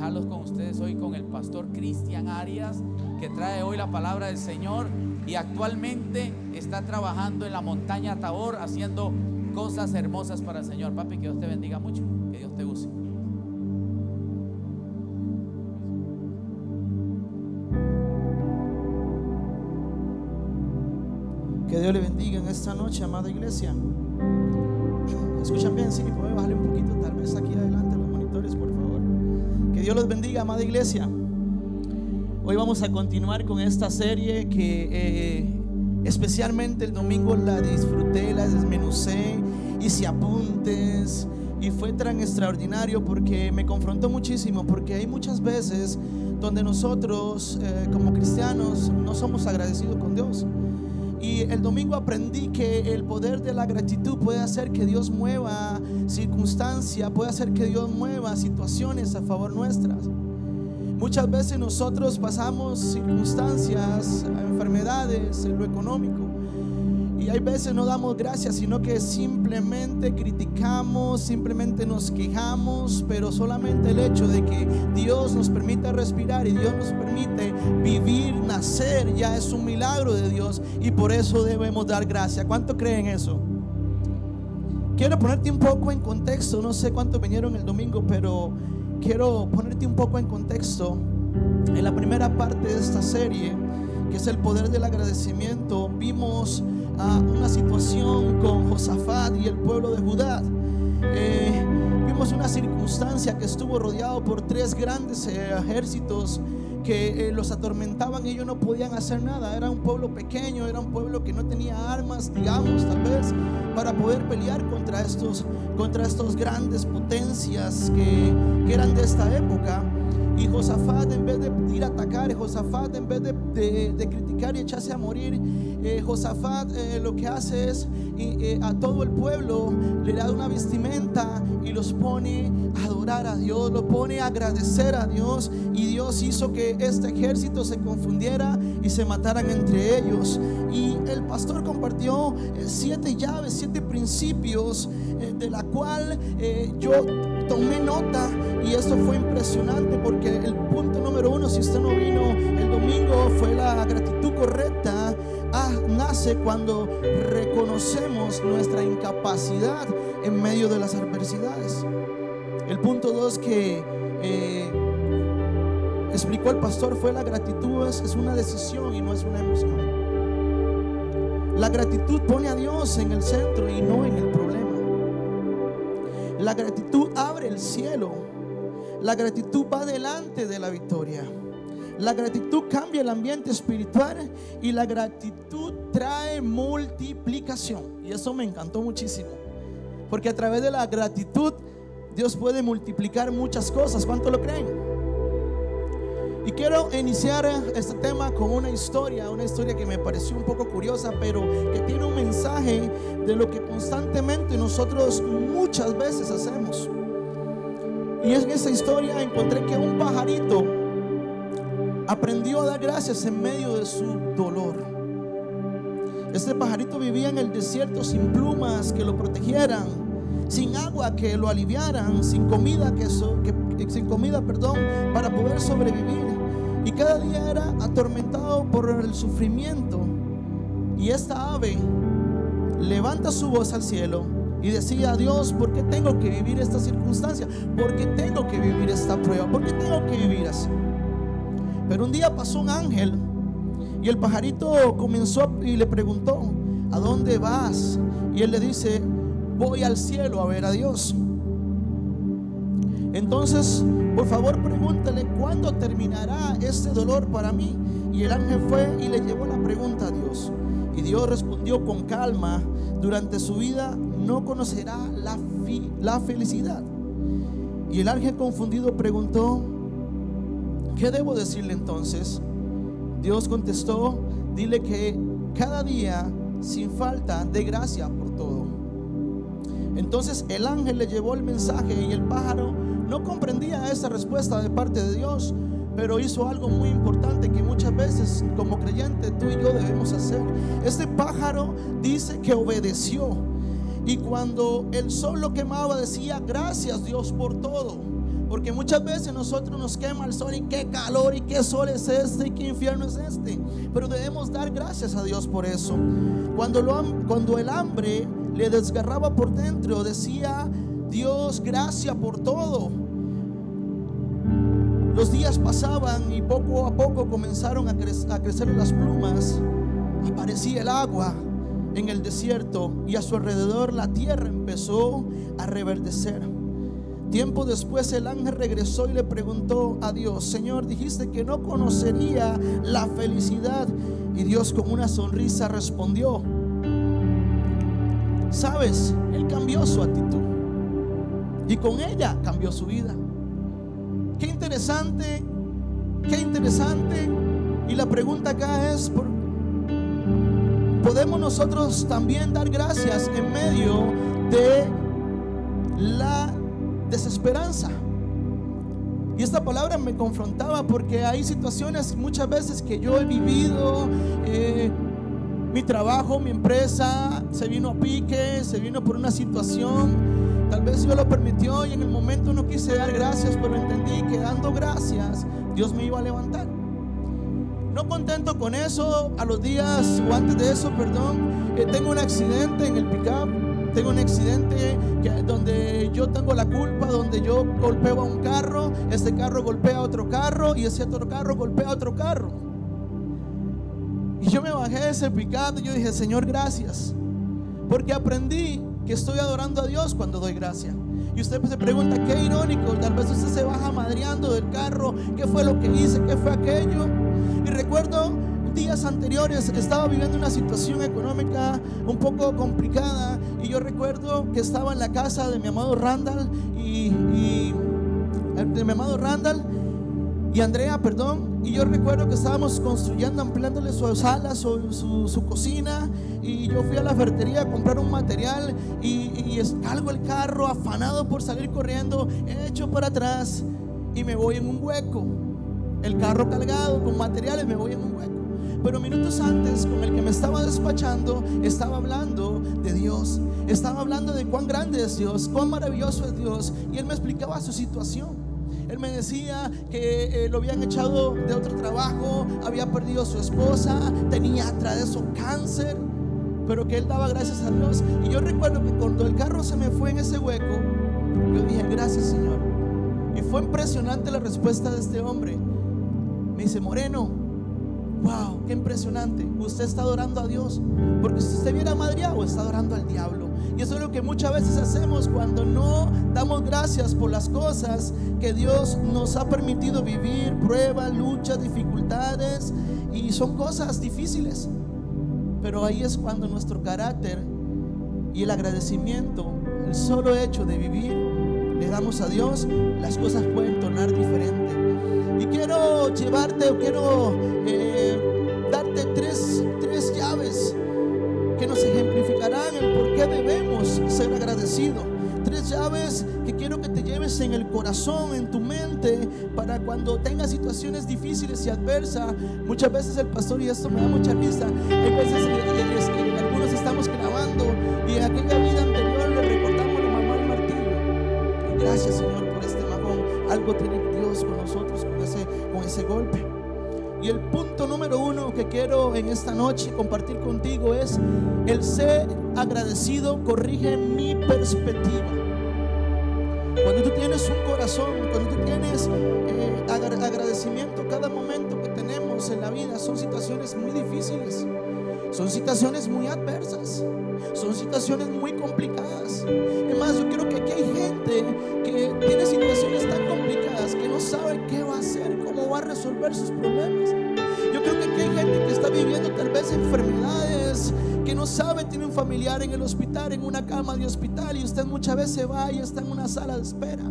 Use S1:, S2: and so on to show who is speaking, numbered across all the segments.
S1: dejarlos con ustedes hoy con el pastor Cristian Arias, que trae hoy la palabra del Señor y actualmente está trabajando en la montaña Tabor haciendo cosas hermosas para el Señor. Papi, que Dios te bendiga mucho, que Dios te use.
S2: Que Dios le bendiga en esta noche, amada iglesia. ¿Escuchan bien? Sí, puede bajarle un poquito, tal vez aquí adelante los monitores, por favor. Que Dios los bendiga, amada iglesia. Hoy vamos a continuar con esta serie que especialmente el domingo la disfruté, la desmenucé, hice apuntes y fue tan extraordinario porque me confrontó muchísimo, porque hay muchas veces donde nosotros como cristianos no somos agradecidos con Dios. Y el domingo aprendí que el poder de la gratitud puede hacer que Dios mueva circunstancias, puede hacer que Dios mueva situaciones a favor nuestras. Muchas veces nosotros pasamos circunstancias, enfermedades, en lo económico, y hay veces no damos gracias, sino que simplemente criticamos, simplemente nos quejamos. Pero solamente el hecho de que Dios nos permite respirar y Dios nos permite vivir, nacer, ya es un milagro de Dios, y por eso debemos dar gracias. ¿Cuánto creen eso? Quiero ponerte un poco en contexto. No sé cuántos vinieron el domingo, pero quiero ponerte un poco en contexto. En la primera parte de esta serie, que es el poder del agradecimiento, vimos una situación con Josafat y el pueblo de Judá. Vimos una circunstancia que estuvo rodeado por tres grandes ejércitos que los atormentaban y ellos no podían hacer nada. Era un pueblo pequeño, era un pueblo que no tenía armas, digamos, tal vez, para poder pelear contra estos grandes potencias que eran de esta época. Y Josafat, en vez de ir a atacar, Josafat, en vez de criticar y echarse a morir, Josafat lo que hace es a todo el pueblo le da una vestimenta y los pone a adorar a Dios, los pone a agradecer a Dios. Y Dios hizo que este ejército se confundiera y se mataran entre ellos. Y el pastor compartió 7 llaves, 7 principios, de la cual yo tomé nota. Y esto fue impresionante porque el punto número 1, si usted no vino el domingo, fue la gratitud correcta. Nace cuando reconocemos nuestra incapacidad en medio de las adversidades. El punto 2 que explicó el pastor fue: la gratitud es una decisión y no es una emoción. La gratitud pone a Dios en el centro y no en el problema. La gratitud abre el cielo. La gratitud va delante de la victoria. La gratitud cambia el ambiente espiritual y la gratitud trae multiplicación. Y eso me encantó muchísimo, porque a través de la gratitud Dios puede multiplicar muchas cosas. ¿Cuánto lo creen? Y quiero iniciar este tema con una historia que me pareció un poco curiosa, pero que tiene un mensaje de lo que constantemente nosotros muchas veces hacemos. Y en esa historia encontré que un pajarito aprendió a dar gracias en medio de su dolor. Este pajarito vivía en el desierto sin plumas que lo protegieran, sin agua que lo aliviaran, sin comida para poder sobrevivir. Y cada día era atormentado por el sufrimiento. Y esta ave levanta su voz al cielo y decía: a Dios, ¿por qué tengo que vivir esta circunstancia? ¿Por qué tengo que vivir esta prueba? ¿Por qué tengo que vivir así? Pero un día pasó un ángel y el pajarito comenzó y le preguntó: ¿a dónde vas? Y él le dice: voy al cielo a ver a Dios. Entonces, por favor, pregúntale: ¿cuándo terminará este dolor para mí? Y el ángel fue y le llevó la pregunta a Dios. Y Dios respondió con calma: durante su vida no conocerá la felicidad. Y el ángel confundido preguntó: ¿qué debo decirle entonces? Dios contestó: dile que cada día sin falta dé gracias por todo. Entonces el ángel le llevó el mensaje y el pájaro no comprendía esa respuesta de parte de Dios, pero hizo algo muy importante que muchas veces como creyentes tú y yo debemos hacer. Este pájaro dice que obedeció, y cuando el sol lo quemaba decía: gracias Dios por todo, Porque muchas veces nosotros nos quema el sol y qué calor y qué sol es este y qué infierno es este. Pero debemos dar gracias a Dios por eso. Cuando el hambre le desgarraba por dentro, decía: Dios, gracias por todo. Los días pasaban y poco a poco comenzaron a crecer las plumas. Aparecía el agua en el desierto y a su alrededor la tierra empezó a reverdecer. Tiempo después el ángel regresó y le preguntó a Dios: Señor, dijiste que no conocería la felicidad. Y Dios con una sonrisa respondió: sabes, Él cambió su actitud y con ella cambió su vida. Qué interesante, qué interesante. Y la pregunta acá es: ¿podemos nosotros también dar gracias en medio de la desesperanza? Y esta palabra me confrontaba porque hay situaciones muchas veces que yo he vivido. Mi trabajo, mi empresa se vino a pique, se vino por una situación. Tal vez Dios lo permitió y en el momento no quise dar gracias, pero entendí que dando gracias Dios me iba a levantar. No contento con eso, a los días o antes de eso, tengo un accidente en el pick-up. Tengo un accidente donde yo tengo la culpa, donde yo golpeo a un carro, este carro golpea a otro carro y ese otro carro golpea a otro carro. Y yo me bajé de ese pick-up y yo dije: Señor, gracias, porque aprendí que estoy adorando a Dios cuando doy gracias. Y usted se pregunta: qué irónico, tal vez usted se baja madreando del carro, ¿qué fue lo que hice? ¿Qué fue aquello? Y recuerdo días anteriores estaba viviendo una situación económica un poco complicada, y yo recuerdo que estaba en la casa de mi amado Randall y Andrea, y yo recuerdo que estábamos construyendo, ampliándole su sala, su cocina, y yo fui a la ferretería a comprar un material y cargo el carro afanado por salir corriendo, echo para atrás y me voy en un hueco. El carro cargado con materiales, me voy en un hueco. Pero minutos antes, con el que me estaba despachando, estaba hablando de Dios, estaba hablando de cuán grande es Dios, cuán maravilloso es Dios, y él me explicaba su situación. Él me decía que lo habían echado de otro trabajo, había perdido a su esposa, tenía tras eso cáncer, pero que él daba gracias a Dios. Y yo recuerdo que cuando el carro se me fue en ese hueco, yo dije: gracias, Señor. Y fue impresionante la respuesta de este hombre. Me dice: Moreno, wow, qué impresionante. Usted está adorando a Dios, porque si usted viera madreado, está adorando al diablo. Y eso es lo que muchas veces hacemos cuando no damos gracias por las cosas que Dios nos ha permitido vivir, pruebas, luchas, dificultades, y son cosas difíciles. Pero ahí es cuando nuestro carácter y el agradecimiento, el solo hecho de vivir, le damos a Dios, las cosas pueden tornar diferente. Y quiero llevarte, darte tres llaves que nos ejemplificarán el por qué debemos ser agradecidos. 3 llaves que quiero que te lleves en el corazón, en tu mente, para cuando tengas situaciones difíciles y adversas. Muchas veces el pastor, y esto me da mucha risa, hay veces que algunos estamos clavando y en aquella vida anterior le recordamos la mamá al martillo. Y gracias, Señor, por este majón. Algo tiene Dios con nosotros con ese golpe. Y el punto número 1 que quiero en esta noche compartir contigo es: el ser agradecido corrige mi perspectiva. Cuando tú tienes un corazón, cuando tú tienes agradecimiento, cada momento que tenemos en la vida son situaciones muy difíciles, son situaciones muy adversas, son situaciones muy complicadas. Es más, yo creo que aquí hay gente que tiene situaciones tan complicadas que no sabe qué va a hacer, cómo va a resolver sus problemas. Yo creo que aquí hay gente que está viviendo tal vez enfermedades, que no sabe, tiene un familiar en el hospital, en una cama de hospital, y usted muchas veces se va y está en una sala de espera.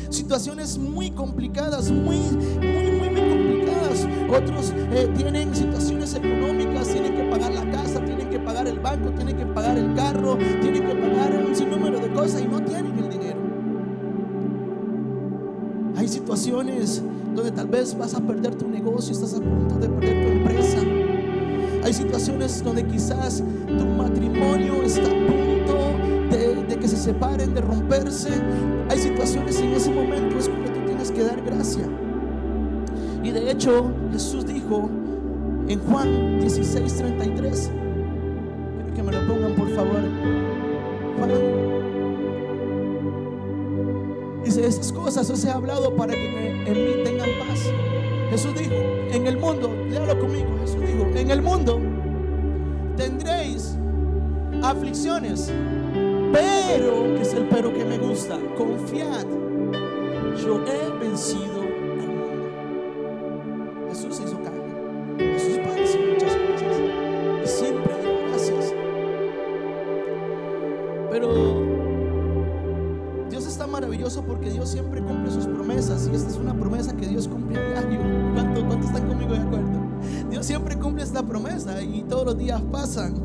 S2: Situaciones muy complicadas, muy complicadas. Otros tienen situaciones económicas, tienen que pagar la casa, tienen que pagar el banco, tienen que pagar el carro, tienen que pagar un sinnúmero de cosas y no tienen el dinero. Hay situaciones donde tal vez vas a perder tu negocio, estás a punto de perder tu empresa. Hay situaciones donde quizás tu matrimonio está a punto de que se separen, de romperse, hay situaciones en ese momento es cuando tú tienes que dar gracia. Y de hecho Jesús dijo en Juan 16:33, quiero que me lo pongan por favor. Juan dice: esas cosas os he hablado para que en mí tengan paz. Jesús dijo: en el mundo, léalo conmigo, Jesús dijo: en el mundo tendréis aflicciones, pero, que es el pero que me gusta, confiad, yo he vencido al mundo. Jesús se hizo carne, Jesús padeció muchas cosas y siempre dio gracias. Pero Dios está maravilloso porque Dios siempre cumple sus promesas, y esta es una promesa que Dios cumple a diario. ¿Cuántos están conmigo de acuerdo? Dios siempre cumple esta promesa y todos los días pasan.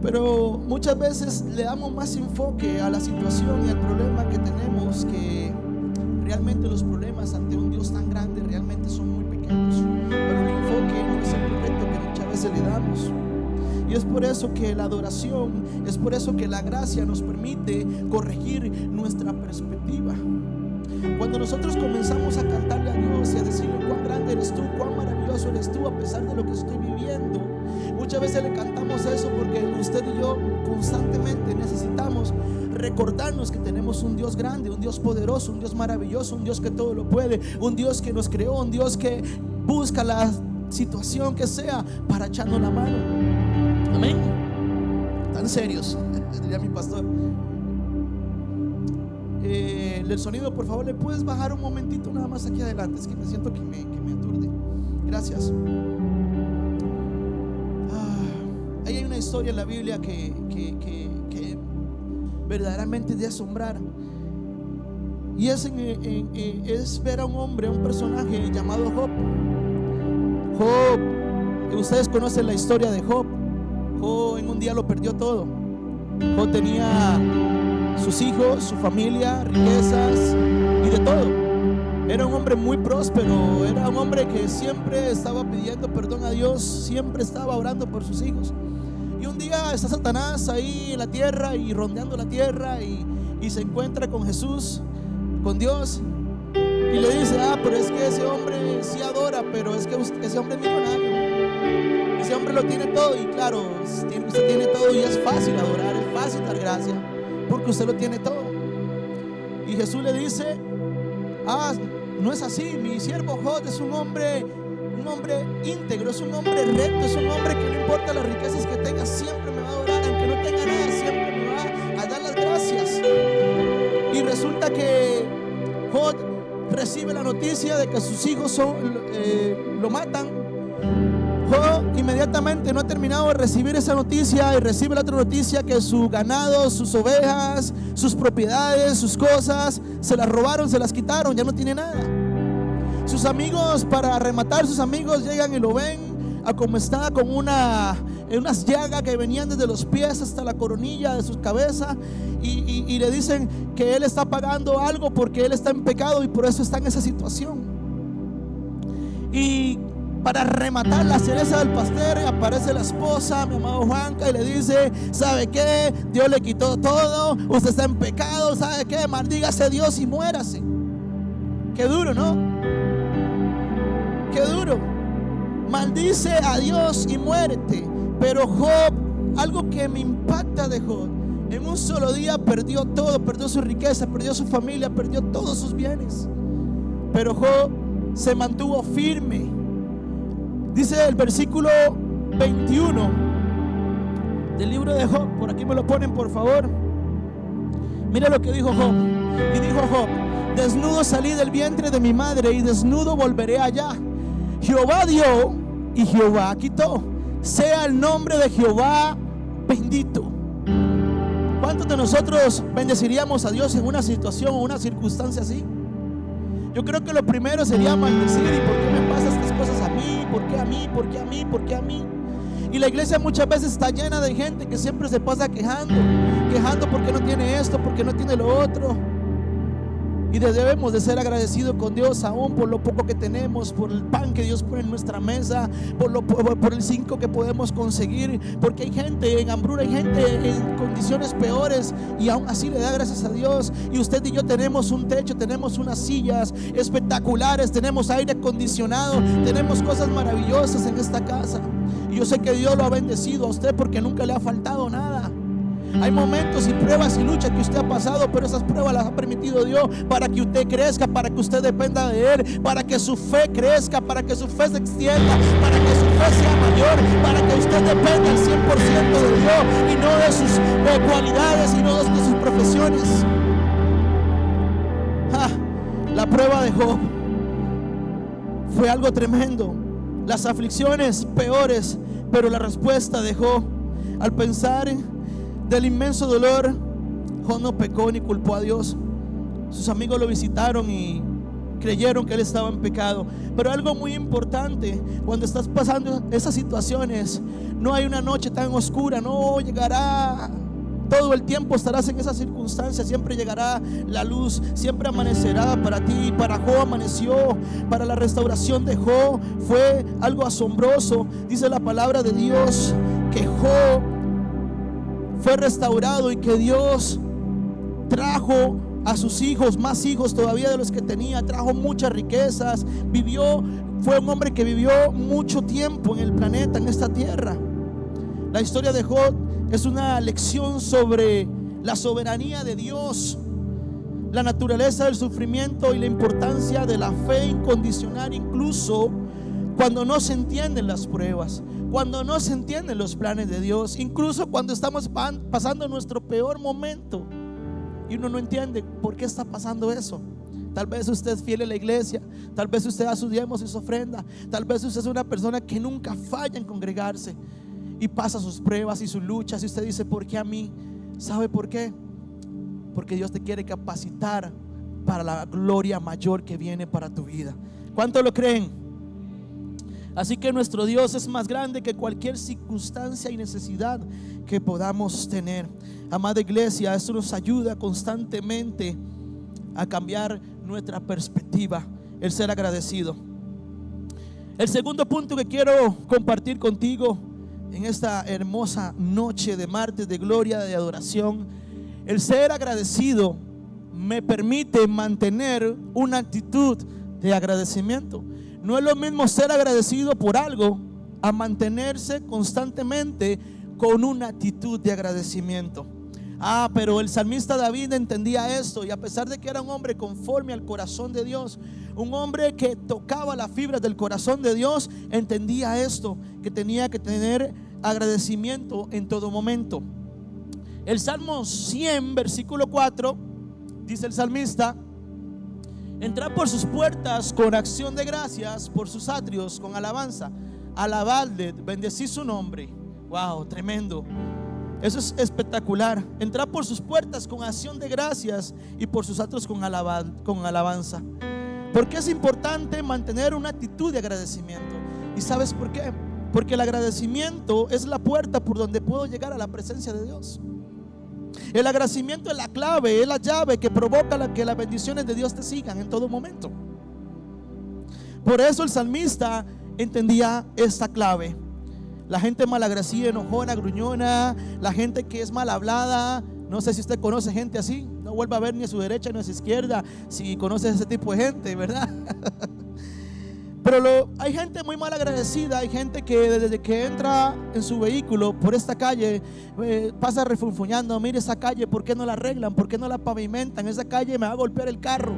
S2: Pero muchas veces le damos más enfoque a la situación y al problema que tenemos, que realmente los problemas ante un Dios tan grande realmente son muy pequeños. Pero el enfoque no es el correcto que muchas veces le damos. Y es por eso que la adoración, es por eso que la gracia nos permite corregir nuestra perspectiva. Cuando nosotros comenzamos a cantarle a Dios y a decirle cuán grande eres tú, cuán maravilloso eres tú a pesar de lo que estoy viviendo, muchas veces le cantamos eso porque usted y yo constantemente necesitamos recordarnos que tenemos un Dios grande, un Dios poderoso, un Dios maravilloso, un Dios que todo lo puede, un Dios que nos creó, un Dios que busca la situación que sea para echarnos la mano. Amén. Tan serios, diría mi pastor. El sonido, por favor, ¿le puedes bajar un momentito nada más aquí adelante? Es que me siento que me aturde. Gracias. Ahí hay una historia en la Biblia que verdaderamente es de asombrar. Y es ver a un hombre, a un personaje llamado Job. Job, ustedes conocen la historia de Job. Job en un día lo perdió todo. Job tenía sus hijos, su familia, riquezas y de todo. Era un hombre muy próspero, era un hombre que siempre estaba pidiendo perdón a Dios, siempre estaba orando por sus hijos. Y un día está Satanás ahí en la tierra y rondeando la tierra y se encuentra con Jesús, con Dios, y le dice: pero es que ese hombre sí adora, pero es que ese hombre es millonario. Ese hombre lo tiene todo, y claro, usted tiene todo y es fácil adorar, es fácil dar gracia, porque usted lo tiene todo. Y Jesús le dice: no es así, mi siervo Job es un hombre íntegro, es un hombre recto, es un hombre que no importa las riquezas que tenga, siempre me va a adorar, aunque no tenga nada, siempre me va a dar las gracias. Y resulta que Job recibe la noticia de que sus hijos lo matan. Job inmediatamente no ha terminado de recibir esa noticia y recibe la otra noticia que su ganado, sus ovejas, sus propiedades, sus cosas se las robaron, se las quitaron, ya no tiene nada. Sus amigos, para rematar, sus amigos llegan y lo ven a como está, con unas llagas que venían desde los pies hasta la coronilla de su cabeza, y le dicen que él está pagando algo porque él está en pecado y por eso está en esa situación. Y para rematar la cereza del pastel, aparece la esposa, mi amado Juanca, y le dice: ¿sabe qué? Dios le quitó todo, usted está en pecado, ¿sabe qué? Maldígase Dios y muérase. Qué duro, ¿no? Qué duro. Maldice a Dios y muérete. Pero Job, algo que me impacta de Job, en un solo día perdió todo, perdió su riqueza, perdió su familia, perdió todos sus bienes. Pero Job se mantuvo firme. Dice el versículo 21 del libro de Job, por aquí me lo ponen por favor. Mira lo que dijo Job. Y dijo Job: desnudo salí del vientre de mi madre y desnudo volveré allá. Jehová dio y Jehová quitó. Sea el nombre de Jehová bendito. ¿Cuántos de nosotros bendeciríamos a Dios en una situación o una circunstancia así? Yo creo que lo primero sería maldecir: ¿y por qué me pasan estas cosas a mí? ¿Por qué a mí? ¿Por qué a mí? ¿Por qué a mí? Y la iglesia muchas veces está llena de gente que siempre se pasa quejando porque no tiene esto, porque no tiene lo otro. Y debemos de ser agradecidos con Dios aún por lo poco que tenemos, por el pan que Dios pone en nuestra mesa, por el 5 que podemos conseguir. Porque hay gente en hambruna, hay gente en condiciones peores y aún así le da gracias a Dios. Y usted y yo tenemos un techo, tenemos unas sillas espectaculares, tenemos aire acondicionado, tenemos cosas maravillosas en esta casa. Y yo sé que Dios lo ha bendecido a usted porque nunca le ha faltado nada. Hay momentos y pruebas y luchas que usted ha pasado, pero esas pruebas las ha permitido Dios para que usted crezca, para que usted dependa de Él, para que su fe crezca, para que su fe se extienda, para que su fe sea mayor, para que usted dependa al 100% de Dios y no de sus cualidades y no de sus profesiones. La prueba de Job fue algo tremendo, las aflicciones peores, pero la respuesta de Job, al pensar del inmenso dolor, Job no pecó ni culpó a Dios. Sus amigos lo visitaron y creyeron que él estaba en pecado. Pero algo muy importante, cuando estás pasando esas situaciones, no hay una noche tan oscura, no llegará todo el tiempo, estarás en esas circunstancias, siempre llegará la luz, siempre amanecerá para ti. Para Job amaneció, para la restauración de Job fue algo asombroso. Dice la palabra de Dios que Job fue restaurado y que Dios trajo a sus hijos, más hijos todavía de los que tenía, trajo muchas riquezas, fue un hombre que vivió mucho tiempo en el planeta, en esta tierra. La historia de Job es una lección sobre la soberanía de Dios, la naturaleza del sufrimiento y la importancia de la fe incondicional, incluso cuando no se entienden las pruebas, cuando no se entienden los planes de Dios, incluso cuando estamos pasando nuestro peor momento y uno no entiende por qué está pasando eso. Tal vez usted es fiel a la iglesia, tal vez usted da sus diezmos y su ofrenda, tal vez usted es una persona que nunca falla en congregarse y pasa sus pruebas y sus luchas y usted dice: ¿por qué a mí? ¿Sabe por qué? Porque Dios te quiere capacitar para la gloria mayor que viene para tu vida. ¿Cuánto lo creen? Así que nuestro Dios es más grande que cualquier circunstancia y necesidad que podamos tener. Amada iglesia, esto nos ayuda constantemente a cambiar nuestra perspectiva, el ser agradecido. El segundo punto que quiero compartir contigo en esta hermosa noche de martes de gloria, de adoración, el ser agradecido me permite mantener una actitud de agradecimiento. No es lo mismo ser agradecido por algo a mantenerse constantemente con una actitud de agradecimiento. Pero el salmista David entendía esto, y a pesar de que era un hombre conforme al corazón de Dios, un hombre que tocaba las fibras del corazón de Dios, entendía esto, que tenía que tener agradecimiento en todo momento. El Salmo 100, versículo 4, dice el salmista: entrad por sus puertas con acción de gracias, por sus atrios con alabanza. Alabadle, bendecid su nombre. Wow, tremendo. Eso es espectacular. Entrad por sus puertas con acción de gracias y por sus atrios con alabanza. Porque es importante mantener una actitud de agradecimiento. ¿Y sabes por qué? Porque el agradecimiento es la puerta por donde puedo llegar a la presencia de Dios. El agradecimiento es la clave, es la llave que provoca que las bendiciones de Dios te sigan en todo momento. Por eso el salmista entendía esta clave. La gente malagradecida, enojona, gruñona, la gente que es mal hablada. No sé si usted conoce gente así. No vuelva a ver ni a su derecha ni a su izquierda si conoce ese tipo de gente, ¿verdad? Pero hay gente muy mal agradecida. Hay gente que desde que entra en su vehículo por esta calle pasa refunfuñando: mire esa calle, ¿por qué no la arreglan? ¿Por qué no la pavimentan? Esa calle me va a golpear el carro.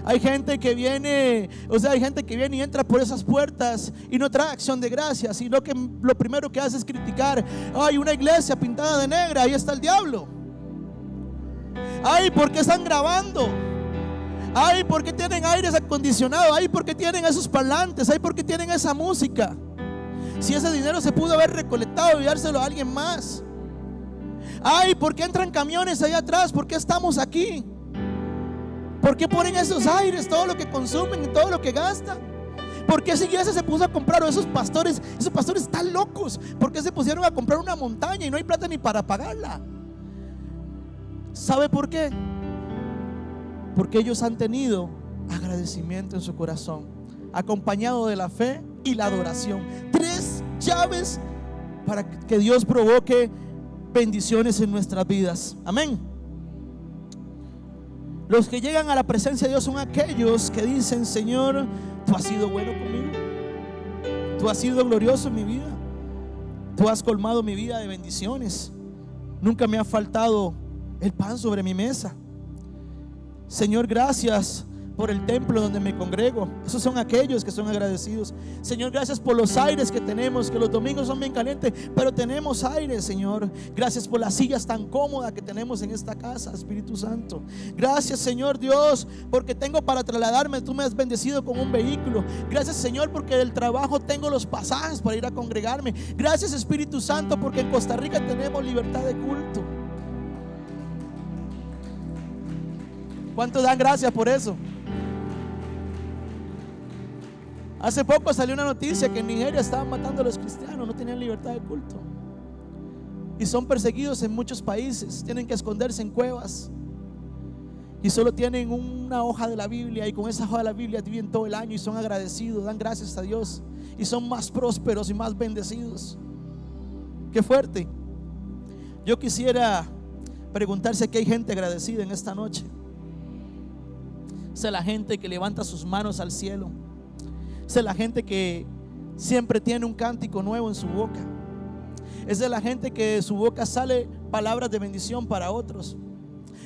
S2: Hay gente que viene, hay gente que viene y entra por esas puertas y no trae acción de gracias, sino que lo primero que hace es criticar. Hay una iglesia pintada de negra, ahí está el diablo. Ay, ¿por qué están grabando? Ay, ¿por qué tienen aires acondicionados? Ay, ¿por qué tienen esos parlantes? Ay, ¿por qué tienen esa música? Si ese dinero se pudo haber recolectado y dárselo a alguien más. Ay, ¿por qué entran camiones allá atrás? ¿Por qué estamos aquí? ¿Por qué ponen esos aires, todo lo que consumen y todo lo que gastan? ¿Por qué esa iglesia se puso a comprar? O esos pastores están locos. ¿Por qué se pusieron a comprar una montaña y no hay plata ni para pagarla? ¿Sabe por qué? porque ellos han tenido agradecimiento en su corazón, acompañado de la fe y la adoración. 3 llaves para que Dios provoque bendiciones en nuestras vidas. Amén. Los que llegan a la presencia de Dios son aquellos que dicen: Señor, tú has sido bueno conmigo, tú has sido glorioso en mi vida, tú has colmado mi vida de bendiciones, nunca me ha faltado el pan sobre mi mesa. Señor, gracias por el templo donde me congrego. Esos son aquellos que son agradecidos. Señor, gracias por los aires que tenemos, que los domingos son bien calientes, pero tenemos aire, Señor. Gracias por las sillas tan cómodas que tenemos en esta casa, Espíritu Santo. Gracias, Señor Dios, porque tengo para trasladarme. Tú me has bendecido con un vehículo. Gracias, Señor, porque del trabajo tengo los pasajes para ir a congregarme. Gracias, Espíritu Santo, porque en Costa Rica tenemos libertad de culto. ¿Cuántos dan gracias por eso? Hace poco salió una noticia que en Nigeria estaban matando a los cristianos, no tenían libertad de culto y son perseguidos en muchos países, tienen que esconderse en cuevas y solo tienen una hoja de la Biblia, y con esa hoja de la Biblia viven todo el año y son agradecidos, dan gracias a Dios y son más prósperos y más bendecidos. Qué fuerte. Yo quisiera preguntar si aquí hay gente agradecida en esta noche. Esa es la gente que levanta sus manos al cielo. Esa es la gente que siempre tiene un cántico nuevo en su boca. Esa es la gente que de su boca sale palabras de bendición para otros.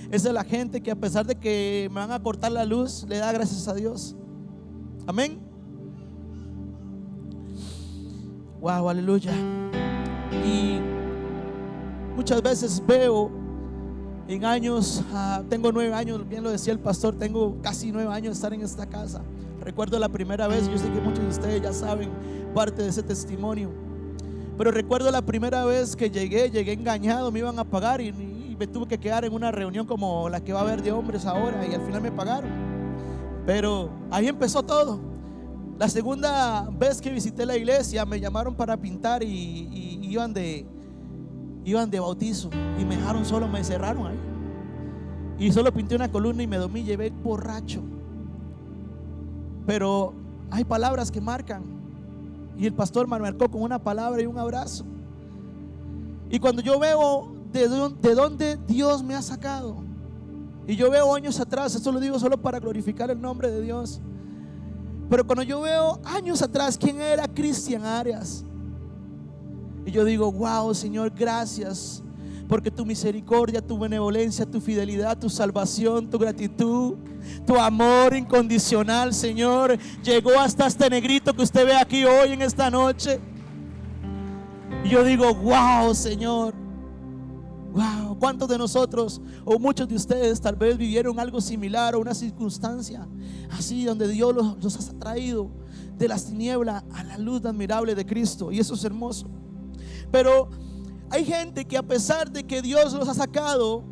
S2: Esa es la gente que, a pesar de que me van a cortar la luz, le da gracias a Dios. Amén. Wow, aleluya. Y muchas veces veo en años, tengo 9 años, bien lo decía el pastor, tengo casi 9 años de estar en esta casa. Recuerdo la primera vez, yo sé que muchos de ustedes ya saben parte de ese testimonio, pero recuerdo la primera vez que llegué engañado, me iban a pagar y me tuve que quedar en una reunión como la que va a haber de hombres ahora, y al final me pagaron. Pero ahí empezó todo. La segunda vez que visité la iglesia me llamaron para pintar y iban de bautizo y me dejaron solo, me cerraron ahí y solo pinté una columna y me dormí, llevé borracho. Pero hay palabras que marcan, y el pastor me marcó con una palabra y un abrazo. Y cuando yo veo de dónde Dios me ha sacado, y yo veo años atrás, esto lo digo solo para glorificar el nombre de Dios, pero cuando yo veo años atrás quién era Cristian Arias, y yo digo: wow, Señor, gracias, porque tu misericordia, tu benevolencia, tu fidelidad, tu salvación, tu gratitud, tu amor incondicional, Señor, llegó hasta este negrito que usted ve aquí hoy en esta noche. Y yo digo: wow, Señor, wow. ¿Cuántos de nosotros o muchos de ustedes tal vez vivieron algo similar, o una circunstancia así donde Dios los ha traído de las tinieblas a la luz admirable de Cristo? Y eso es hermoso. Pero hay gente que, a pesar de que Dios los ha sacado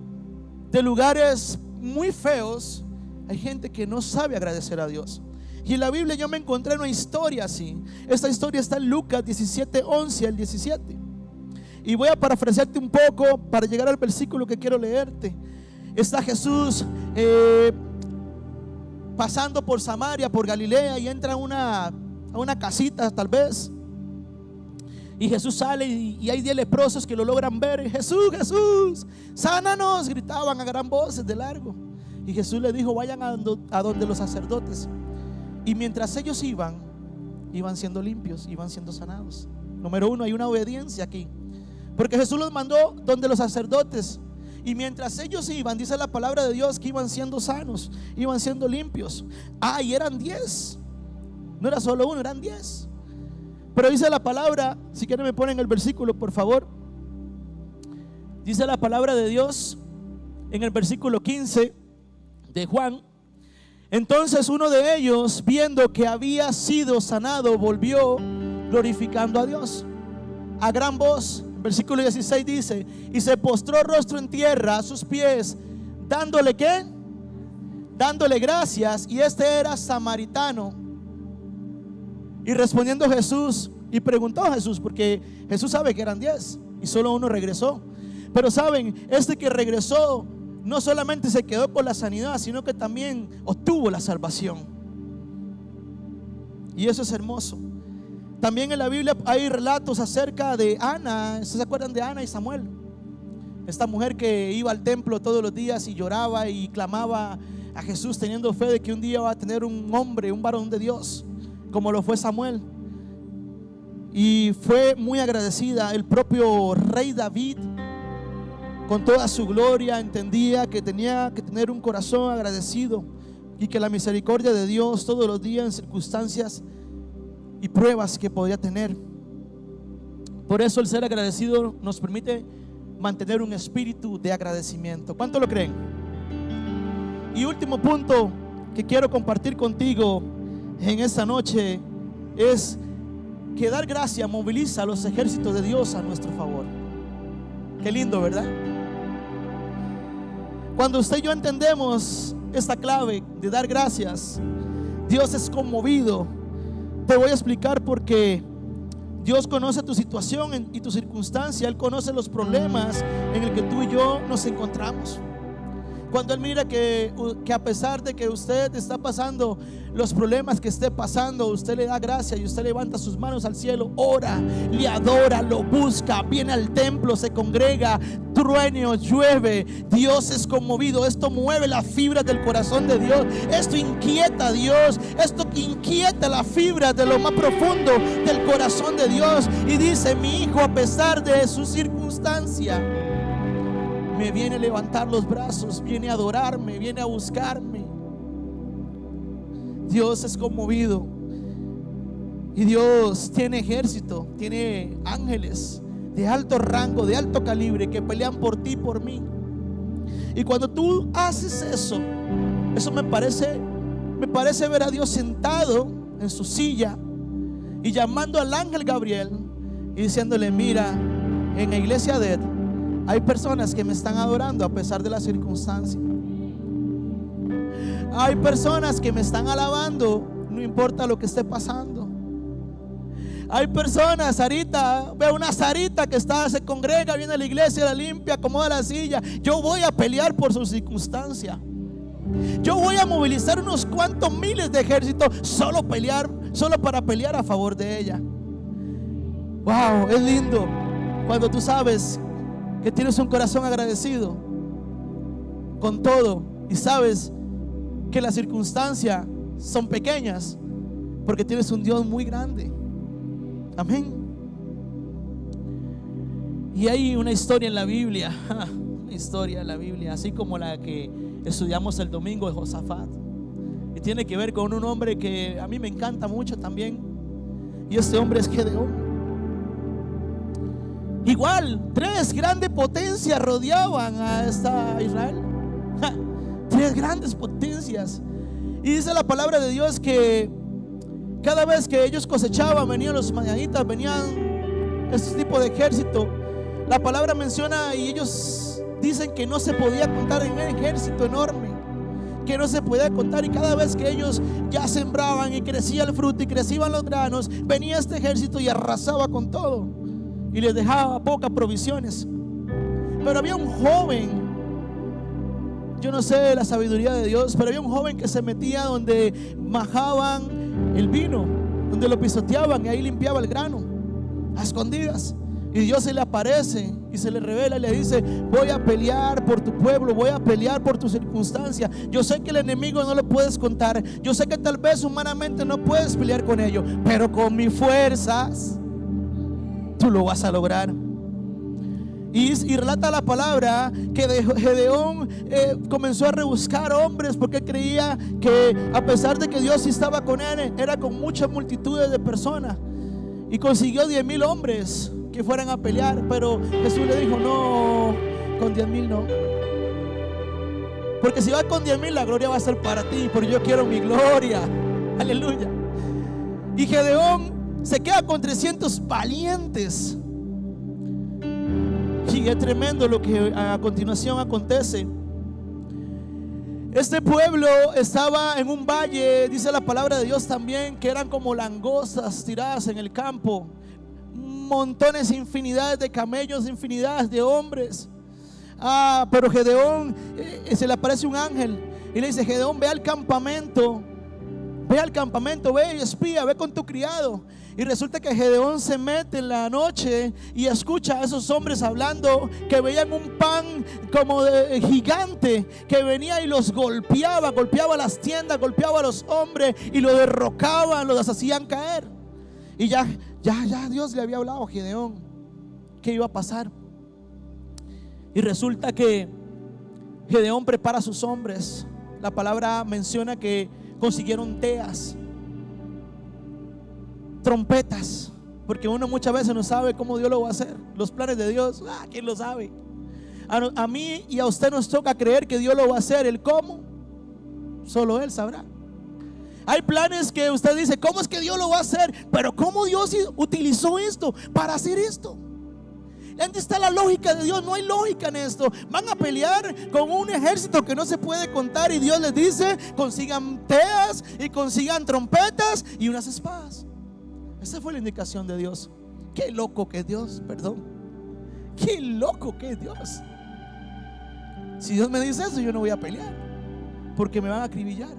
S2: de lugares muy feos, hay gente que no sabe agradecer a Dios. Y en la Biblia yo me encontré una historia así. Esta historia está en Lucas 17, 11 al 17. Y voy a parafrasearte un poco para llegar al versículo que quiero leerte. Está Jesús pasando por Samaria, por Galilea, y entra a una casita tal vez. Y Jesús sale y hay 10 leprosos que lo logran ver. Jesús, Jesús, sánanos, gritaban a gran voz de largo. Y Jesús le dijo: vayan a donde los sacerdotes. Y mientras ellos iban siendo limpios, iban siendo sanados. Número 1, hay una obediencia aquí, porque Jesús los mandó donde los sacerdotes. Y mientras ellos iban, dice la palabra de Dios, que iban siendo sanos, iban siendo limpios. Y eran 10. No era solo uno, eran 10. Pero dice la palabra, si quieren me ponen el versículo por favor. Dice la palabra de Dios en el versículo 15 de Juan: entonces uno de ellos, viendo que había sido sanado, volvió glorificando a Dios a gran voz. Versículo 16 dice: y se postró rostro en tierra a sus pies, dándole ¿qué? Dándole gracias. Y este era samaritano. Y respondiendo Jesús, y preguntó a Jesús, porque Jesús sabe que eran 10 y solo uno regresó. Pero saben, este que regresó no solamente se quedó con la sanidad, sino que también obtuvo la salvación. Y eso es hermoso. También en la Biblia hay relatos acerca de Ana. ¿Se acuerdan de Ana y Samuel? Esta mujer que iba al templo todos los días y lloraba y clamaba a Jesús, teniendo fe de que un día va a tener un hombre, un varón de Dios, como lo fue Samuel. Y fue muy agradecida. El propio rey David, con toda su gloria, entendía que tenía que tener un corazón agradecido y que la misericordia de Dios todos los días, en circunstancias y pruebas que podía tener. Por eso el ser agradecido nos permite mantener un espíritu de agradecimiento. ¿Cuánto lo creen? Y último punto que quiero compartir contigo en esta noche es que dar gracia moviliza a los ejércitos de Dios a nuestro favor. Qué lindo, ¿verdad? Cuando usted y yo entendemos esta clave de dar gracias, Dios es conmovido. Te voy a explicar por qué. Dios conoce tu situación y tu circunstancia. Él conoce los problemas en el que tú y yo nos encontramos. Cuando Él mira que a pesar de que usted está pasando los problemas que esté pasando, usted le da gracia y usted levanta sus manos al cielo, ora, le adora, lo busca, viene al templo, se congrega, trueno, llueve. Dios es conmovido. Esto mueve las fibras del corazón de Dios. Esto inquieta a Dios. Esto inquieta las fibras de lo más profundo del corazón de Dios. Y dice: mi hijo, a pesar de su circunstancia, me viene a levantar los brazos, viene a adorarme, viene a buscarme. Dios es conmovido. Y Dios tiene ejército, tiene ángeles de alto rango, de alto calibre, que pelean por ti y por mí. Y cuando tú haces eso, eso me parece ver a Dios sentado en su silla y llamando al ángel Gabriel y diciéndole: mira, en la iglesia de hay personas que me están adorando a pesar de la circunstancia. Hay personas que me están alabando, no importa lo que esté pasando. Hay personas, Sarita, veo una Sarita que se congrega, viene a la iglesia, la limpia, acomoda la silla. Yo voy a pelear por su circunstancia. Yo voy a movilizar unos cuantos miles de ejércitos solo para pelear a favor de ella. Wow, es lindo cuando tú sabes que tienes un corazón agradecido con todo y sabes que las circunstancias son pequeñas porque tienes un Dios muy grande. Amén. Y hay una historia en la Biblia, una historia en la Biblia, así como la que estudiamos el domingo de Josafat, y tiene que ver con un hombre que a mí me encanta mucho también, y este hombre es Gedeón. Igual, 3 grandes potencias rodeaban a Israel. 3 grandes potencias. Y dice la palabra de Dios que cada vez que ellos cosechaban, venían los madianitas, venían este tipo de ejército. La palabra menciona y ellos dicen que no se podía contar en un ejército enorme, que no se podía contar. Y cada vez que ellos ya sembraban y crecía el fruto y crecían los granos, venía este ejército y arrasaba con todo y les dejaba pocas provisiones. Pero había un joven, yo no sé la sabiduría de Dios, pero había un joven que se metía donde majaban el vino, donde lo pisoteaban, y ahí limpiaba el grano a escondidas. Y Dios se le aparece y se le revela y le dice: voy a pelear por tu pueblo, voy a pelear por tu circunstancia. Yo sé que el enemigo no lo puedes contar, yo sé que tal vez humanamente no puedes pelear con ello, pero con mis fuerzas tú lo vas a lograr. Y relata la palabra que Gedeón comenzó a rebuscar hombres, porque creía que a pesar de que Dios estaba con él, era con muchas multitudes de personas, y consiguió 10,000 hombres que fueran a pelear. Pero Jesús le dijo: no, con 10,000 no, porque si vas con 10,000 la gloria va a ser para ti, porque yo quiero mi gloria. Aleluya. Y Gedeón se queda con 300 valientes. Y es tremendo lo que a continuación acontece. Este pueblo estaba en un valle, dice la palabra de Dios también, que eran como langostas tiradas en el campo. Montones, infinidades de camellos, infinidades de hombres. Pero Gedeón, se le aparece un ángel y le dice: Gedeón, ve al campamento, ve y espía, ve con tu criado. Y resulta que Gedeón se mete en la noche y escucha a esos hombres hablando que veían un pan como de gigante que venía y los golpeaba las tiendas, golpeaba a los hombres y los derrocaban, los hacían caer. Y ya Dios le había hablado a Gedeón que iba a pasar. Y resulta que Gedeón prepara a sus hombres. La palabra menciona que consiguieron teas, trompetas, porque uno muchas veces no sabe cómo Dios lo va a hacer. Los planes de Dios, ¿quién lo sabe? A mí y a usted nos toca creer que Dios lo va a hacer. El cómo, solo Él sabrá. Hay planes que usted dice: ¿cómo es que Dios lo va a hacer? Pero ¿cómo Dios utilizó esto para hacer esto? ¿Dónde está la lógica de Dios? No hay lógica en esto. Van a pelear con un ejército que no se puede contar y Dios les dice: consigan teas y consigan trompetas y unas espadas. Esa fue la indicación de Dios. Qué loco que es Dios, perdón. Qué loco que es Dios. Si Dios me dice eso, yo no voy a pelear, porque me van a acribillar.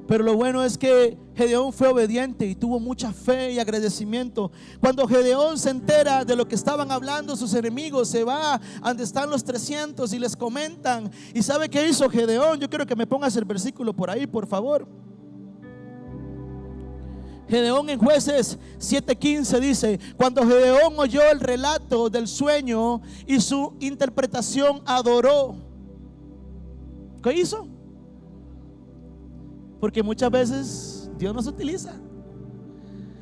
S2: Pero lo bueno es que Gedeón fue obediente y tuvo mucha fe y agradecimiento. Cuando Gedeón se entera de lo que estaban hablando sus enemigos, se va a donde están los 300 y les comentan. ¿Y sabe qué hizo Gedeón? Yo quiero que me pongas el versículo por ahí, por favor. Gedeón en Jueces 7:15 dice: cuando Gedeón oyó el relato del sueño y su interpretación, adoró. ¿Qué hizo? Porque muchas veces Dios nos utiliza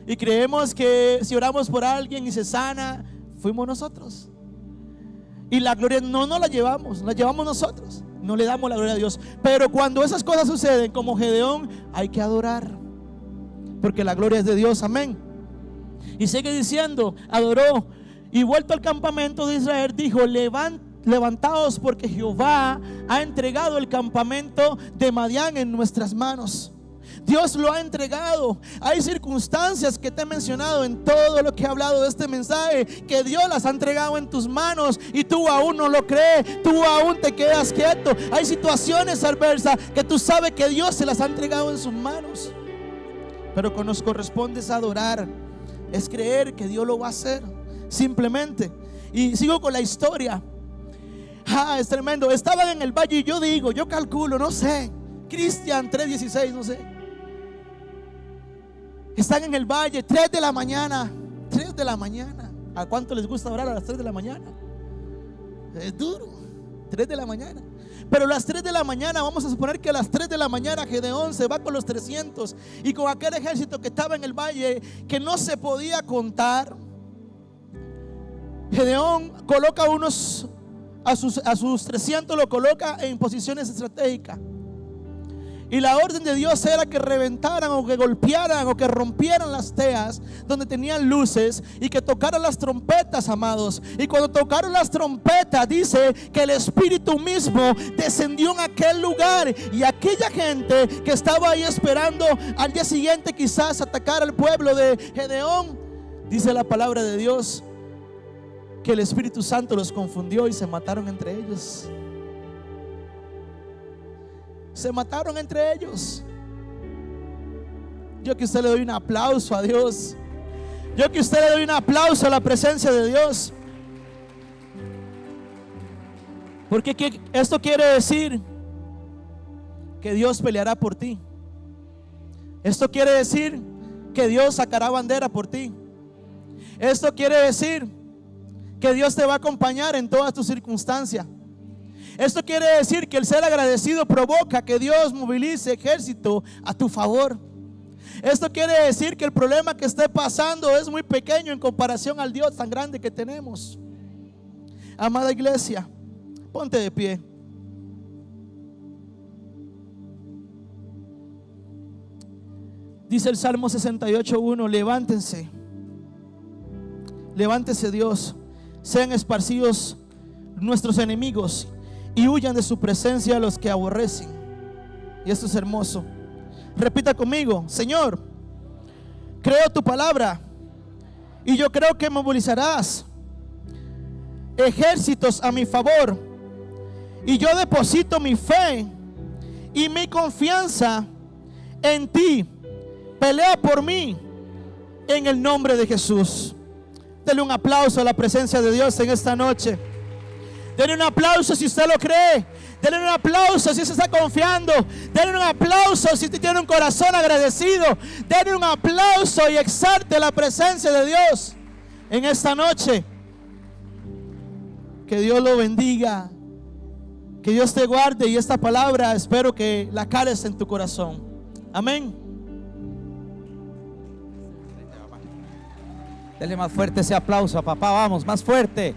S2: y creemos que si oramos por alguien y se sana, fuimos nosotros. Y la gloria no la llevamos nosotros. No le damos la gloria a Dios. Pero cuando esas cosas suceden, como Gedeón, hay que adorar, porque la gloria es de Dios. Amén. Y sigue diciendo: adoró, y vuelto al campamento de Israel, dijo: levantaos, porque Jehová ha entregado el campamento de Madián en nuestras manos. Dios lo ha entregado. Hay circunstancias que te he mencionado en todo lo que he hablado de este mensaje, que Dios las ha entregado en tus manos y tú aún no lo crees, tú aún te quedas quieto. Hay situaciones adversas que tú sabes que Dios se las ha entregado en sus manos, pero que nos corresponde es adorar, es creer que Dios lo va a hacer simplemente. Y sigo con la historia. Es tremendo. Estaban en el valle y yo calculo, no sé, Cristian 3:16, no sé. Están en el valle, 3 de la mañana. 3 de la mañana. ¿A cuánto les gusta orar a las 3 de la mañana? Es duro, 3 de la mañana. Pero a las 3 de la mañana, vamos a suponer que a las 3 de la mañana Gedeón se va con los 300 y con aquel ejército que estaba en el valle que no se podía contar. Gedeón coloca a sus 300, lo coloca en posiciones estratégicas. Y la orden de Dios era que reventaran o que golpearan o que rompieran las teas donde tenían luces y que tocaran las trompetas, amados. Y cuando tocaron las trompetas, dice que el Espíritu mismo descendió en aquel lugar, y aquella gente que estaba ahí esperando al día siguiente quizás atacar al pueblo de Gedeón, dice la palabra de Dios que el Espíritu Santo los confundió y se mataron entre ellos. Se mataron entre ellos. Yo que usted le doy un aplauso a Dios. Yo que usted le doy un aplauso a la presencia de Dios. Porque esto quiere decir que Dios peleará por ti. Esto quiere decir que Dios sacará bandera por ti. Esto quiere decir que Dios te va a acompañar en todas tus circunstancias. Esto quiere decir que el ser agradecido provoca que Dios movilice ejército a tu favor. Esto quiere decir que el problema que esté pasando es muy pequeño en comparación al Dios tan grande que tenemos. Amada iglesia, ponte de pie. Dice el Salmo 68:1: levántense, levántese Dios, sean esparcidos nuestros enemigos y huyan de su presencia los que aborrecen. Y esto es hermoso. Repita conmigo: Señor, creo tu palabra y yo creo que movilizarás ejércitos a mi favor, y yo deposito mi fe y mi confianza en ti. Pelea por mí en el nombre de Jesús. Dele un aplauso a la presencia de Dios en esta noche. Dele un aplauso si usted lo cree. Dele un aplauso si se está confiando. Dele un aplauso si tiene un corazón agradecido. Dele un aplauso y exalte la presencia de Dios en esta noche. Que Dios lo bendiga. Que Dios te guarde, y esta palabra espero que la cales en tu corazón. Amén.
S1: Dele más fuerte ese aplauso a papá, vamos, más fuerte.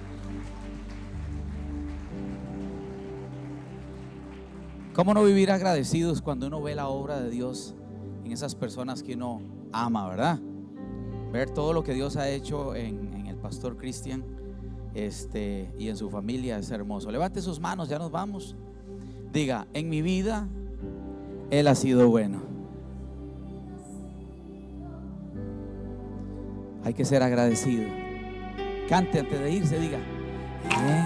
S1: ¿Cómo no vivir agradecidos cuando uno ve la obra de Dios en esas personas que uno ama, verdad? Ver todo lo que Dios ha hecho en el pastor Cristian y en su familia es hermoso. Levante sus manos, ya nos vamos. Diga: en mi vida Él ha sido bueno. Hay que ser agradecido. Cante antes de irse, diga: en